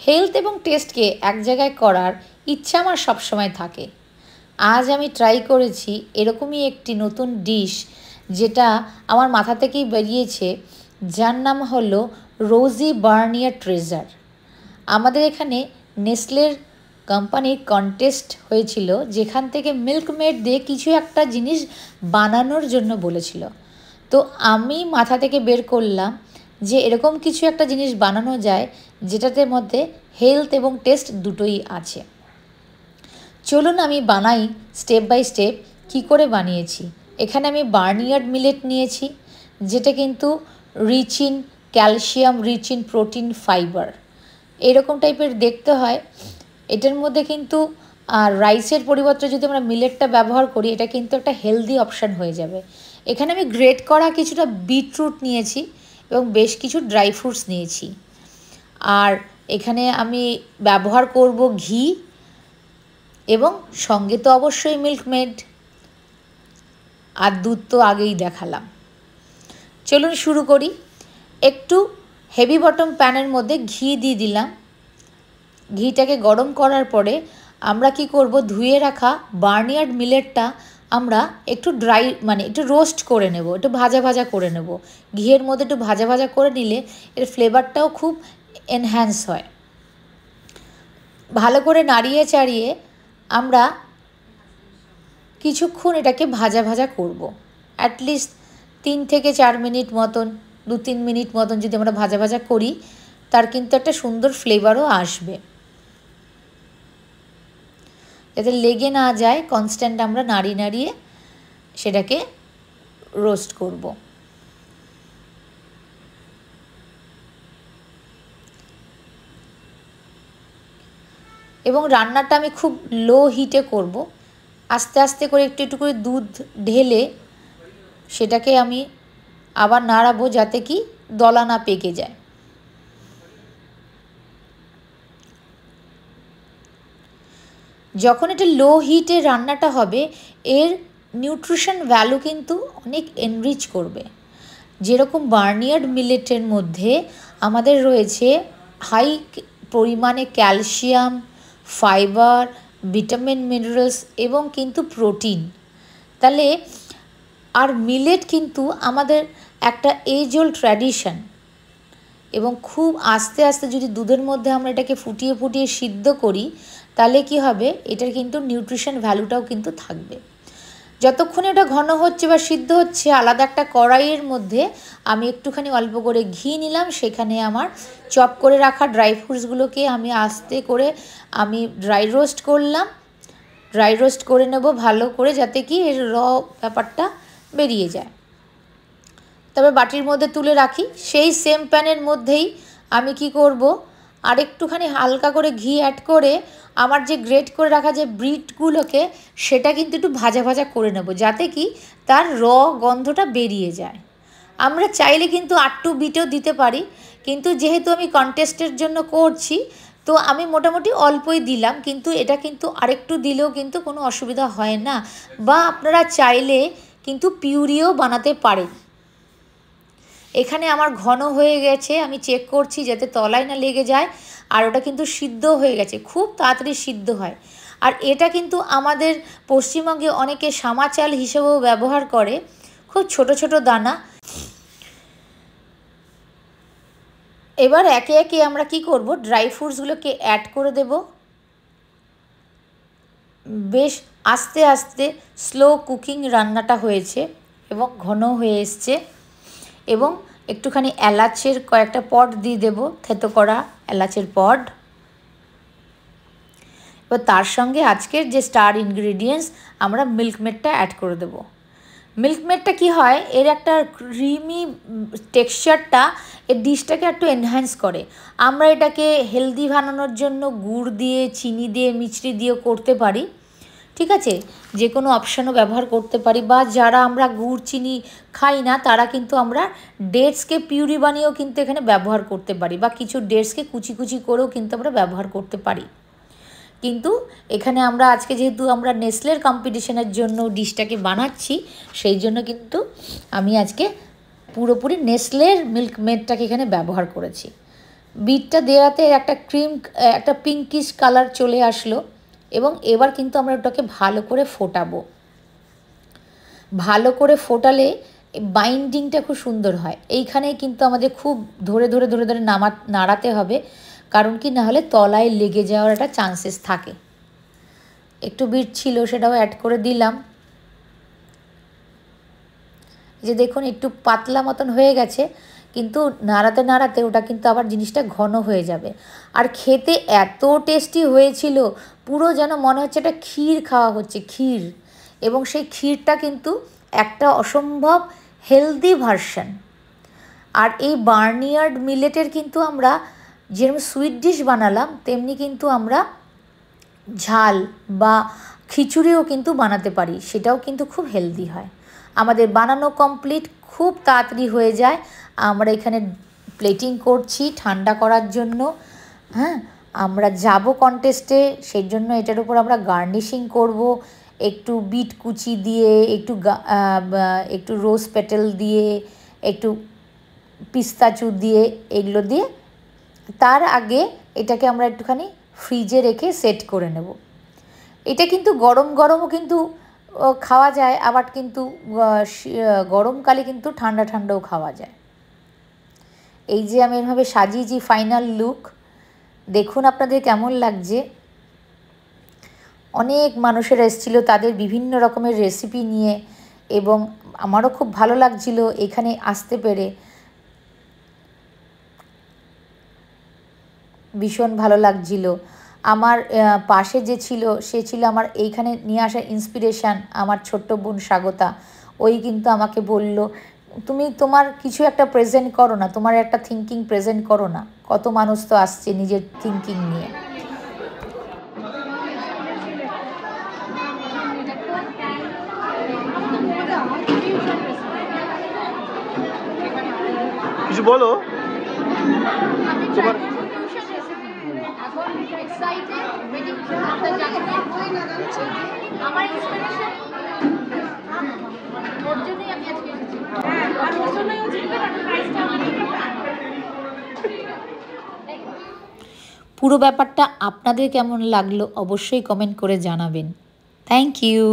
Health এবং টেস্টকে এক জায়গায় করার ইচ্ছা আমার সবসময় থাকে। আজ আমি ট্রাই করেছি এরকমই একটি নতুন ডিশ, যেটা আমার মাথা থেকেই বেরিয়েছে, যার নাম হলো রোজি বার্নিয়ার ট্রেজার। আমাদের এখানে নেসলের কোম্পানির কন্টেস্ট হয়েছিল, যেখান থেকে মিল্কমেড দিয়ে কিছু একটা জিনিস বানানোর জন্য বলেছিল। তো আমি মাথা থেকে বের করলাম যে এরকম কিছু একটা জিনিস বানানো যায় যেটাতে মধ্যে হেলথ এবং টেস্ট দুটোই আছে। চলুন আমি বানাই স্টেপ বাই স্টেপ কী করে বানিয়েছি। এখানে আমি বার্নিয়ার্ড মিলেট নিয়েছি, যেটা কিন্তু rich in calcium, rich in protein, fibre, এরকম টাইপের দেখতে হয়। এটার মধ্যে কিন্তু রাইসের পরিবর্তে যদি আমরা মিলেটটা ব্যবহার করি, এটা কিন্তু একটা হেলদি অপশান হয়ে যাবে। এখানে আমি গ্রেট করা কিছুটা বিটরুট নিয়েছি এবং বেশ কিছু ড্রাই ফ্রুটস নিয়েছি। আর এখানে আমি ব্যবহার করব ঘি, এবং সঙ্গে তো অবশ্যই মিল্কমেড, আর দুধ তো আগেই দেখালাম। চলুন শুরু করি। একটু হেভি বটম প্যানের মধ্যে ঘি দিয়ে দিলাম। ঘিটাকে গরম করার পরে আমরা কি করব, ধুয়ে রাখা বার্নিয়ার্ড মিলেটটা আমরা একটু ড্রাই একটু রোস্ট করে নেব, একটু ভাজা ভাজা করে নেব। ঘিয়ের মধ্যে একটু ভাজা ভাজা করে নিলে এর ফ্লেভারটাও খুব এনহ্যান্স হয়। ভালো করে নাড়িয়ে চাড়িয়ে আমরা কিছুক্ষণ এটাকে ভাজা ভাজা করব। অ্যাটলিস্ট 3 থেকে 4 মিনিট মতন, 2-3 মিনিট মতন যদি আমরা ভাজা ভাজা করি, তার কিন্তু একটা সুন্দর ফ্লেভারও আসবে। যাতে লেগে না যায়, কনস্ট্যান্ট আমরা নাড়িয়ে নাড়িয়ে সেটাকে রোস্ট করব। এবং রান্নাটা আমি খুব লো হিটে করব। আস্তে আস্তে করে একটু একটু করে দুধ ঢেলে সেটাকে আমি আবার নাড়াবো, যাতে কি দলা না পেকে যায়। যখন এটা লো হিটে রান্নাটা হবে, এর নিউট্রিশন ভ্যালু কিন্তু অনেক এনরিচ করবে। যেরকম বার্নিয়ার্ড মিলেটের মধ্যে আমাদের রয়েছে হাই পরিমাণে ক্যালসিয়াম, ফাইবার, ভিটামিন, মিনারেলস এবং কিন্তু প্রোটিন। তাহলে আর মিলেট কিন্তু আমাদের একটা এজ ওল্ড ট্র্যাডিশন, এবং খুব আস্তে আস্তে যদি দুধের মধ্যে আমরা এটাকে ফুটিয়ে ফুটিয়ে সিদ্ধ করি, তাহলে কি হবে, এটার কিন্তু নিউট্রিশন ভ্যালুটাও কিন্তু থাকবে। যতক্ষণে ওটা ঘন হচ্ছে বা সিদ্ধ হচ্ছে, আলাদা একটা কড়াইয়ের মধ্যে আমি একটুখানি অল্প করে ঘি নিলাম। সেখানে আমার চপ করে রাখা ড্রাই ফ্রুটসগুলোকে আমি আস্তে করে ড্রাই রোস্ট করলাম। ড্রাই রোস্ট করে নেব ভালো করে, যাতে কি এর ব্যাপারটা বেরিয়ে যায়। তবে বাটির মধ্যে তুলে রাখি। সেই সেম প্যানের মধ্যেই আমি কি করব, আরেকটুখানি হালকা করে ঘি অ্যাড করে আমার যে গ্রেট করে রাখা যে বিটগুলোকে, সেটা কিন্তু একটু ভাজা ভাজা করে নেব, যাতে কি তার গন্ধটা বেরিয়ে যায়। আমরা চাইলে কিন্তু আটটু বিটও দিতে পারি, কিন্তু যেহেতু আমি কন্টেস্টের জন্য করছি, তো আমি মোটামুটি অল্পই দিলাম। কিন্তু এটা কিন্তু আরেকটু দিলেও কিন্তু কোনো অসুবিধা হয় না, বা আপনারা চাইলে কিন্তু পিউরিও বানাতে পারেন। এখানে আমার ঘন হয়ে গেছে, আমি চেক করছি যাতে তলায় না লেগে যায়। আর ওটা কিন্তু সিদ্ধ হয়ে গেছে, খুব তাড়াতাড়ি সিদ্ধ হয়। আর এটা কিন্তু আমাদের পশ্চিমবঙ্গে অনেকে সামা চাল হিসেবেও ব্যবহার করে, খুব ছোট ছোট দানা। এবার একে একে আমরা কি করব, ড্রাই ফ্রুটসগুলোকে অ্যাড করে দেব। বেশ আস্তে আস্তে স্লো কুকিং রান্নাটা হয়েছে এবং ঘন হয়ে এসছে। এবং একটুখানি এলাচের কয়েকটা পড দিয়ে দেবো, থেতো করা এলাচের পড। এবার তার সঙ্গে আজকের যে স্টার ইনগ্রিডিয়েন্টস, আমরা মিল্কমেডটা অ্যাড করে দেবো। মিল্কমেডটা কি হয়, এর একটা ক্রিমি টেক্সচারটা এর ডিশটাকে একটু এনহ্যান্স করে। আমরা এটাকে হেলদি বানানোর জন্য গুড় দিয়ে, চিনি দিয়ে, মিছরি দিয়েও করতে পারি। ঠিক আছে, যে কোনো অপশানও ব্যবহার করতে পারি। বা যারা আমরা গুড় চিনি খাই না, তারা কিন্তু আমরা ডেটসকে পিউরি বানিয়েও কিন্তু এখানে ব্যবহার করতে পারি, বা কিছু ডেটসকে কুচি কুচি করেও কিন্তু আমরা ব্যবহার করতে পারি। কিন্তু এখানে আমরা আজকে যেহেতু আমরা নেসলের কম্পিটিশনের জন্য ডিশটাকে বানাচ্ছি, সেই জন্য কিন্তু আমি আজকে পুরোপুরি নেসলের মিল্কমেডটাকে এখানে ব্যবহার করেছি। বিটটা দেওয়াতে একটা একটা পিঙ্কিশ কালার চলে আসলো এবং এবার কিন্তু আমরা ওটাকে ভালো করে ফোটাবো। ভালো করে ফোটালে বাইন্ডিংটা খুব সুন্দর হয়। এইখানেই কিন্তু আমাদের খুব ধরে ধরে ধরে ধরে নাড়াতে হবে, কারণ কি না হলে তলায় লেগে যাওয়ার একটা চান্সেস থাকে। একটু বিট ছিল সেটাও অ্যাড করে দিলাম। যে দেখুন একটু পাতলা মতন হয়ে গেছে, কিন্তু নাড়াতে নাড়াতে ওটা কিন্তু আবার জিনিসটা ঘন হয়ে যাবে। আর খেতে এত টেস্টি হয়েছিল, পুরো যেন মনে হচ্ছে একটা ক্ষীর খাওয়া হচ্ছে, ক্ষীর। এবং সেই ক্ষীরটা কিন্তু একটা অসম্ভব হেলদি ভার্সন। আর এই বার্নিয়ার্ড মিলেটের কিন্তু আমরা যেরকম সুইট ডিশ বানালাম, তেমনি কিন্তু আমরা ঝাল বা খিচুড়িও কিন্তু বানাতে পারি, সেটাও কিন্তু খুব হেলদি হয়। আমাদের বানানো কমপ্লিট, খুব তাড়াতাড়ি হয়ে যায়। আমরা এখানে প্লেটিং করছি ঠান্ডা করার জন্য। হ্যাঁ, আমরা যাব কন্টেস্টে, সেই জন্য এটার উপর আমরা গার্নিশিং করব একটু বিট কুচি দিয়ে, একটু রোজ পেটেল দিয়ে, একটু পিস্তাচু দিয়ে, এগুলো দিয়ে। তার আগে এটাকে আমরা একটুখানি ফ্রিজে রেখে সেট করে নেব। এটা কিন্তু গরম গরমও কিন্তু খাওয়া যায়, আবার কিন্তু গরমকালে কিন্তু ঠান্ডা ঠান্ডাও খাওয়া যায়। এই যে আমি এভাবে সাজিয়েছি, ফাইনাল লুক দেখুন আপনাদের কেমন লাগছে। অনেক মানুষেরা এসেছিল তাদের বিভিন্ন রকমের রেসিপি নিয়ে, এবং আমারও খুব ভালো লাগছিল এখানে আসতে পেরে, ভীষণ ভালো লাগছিল। আমার পাশে যে ছিল সে ছিল আমার এইখানে নিয়ে আসা ইন্সপিরেশান, আমার ছোট্ট বোন স্বাগতা। ওই কিন্তু আমাকে বলল, তুমি তোমার কিছু একটা প্রেজেন্ট করো না, তোমার একটা থিঙ্কিং প্রেজেন্ট করো না। কত মানুষ তো আসছে নিজের থিঙ্কিং নিয়ে। কিছু বলো তোমার। পুরো ব্যাপারটা আপনাদের কেমন লাগলো অবশ্যই কমেন্ট করে জানাবেন। Thank you.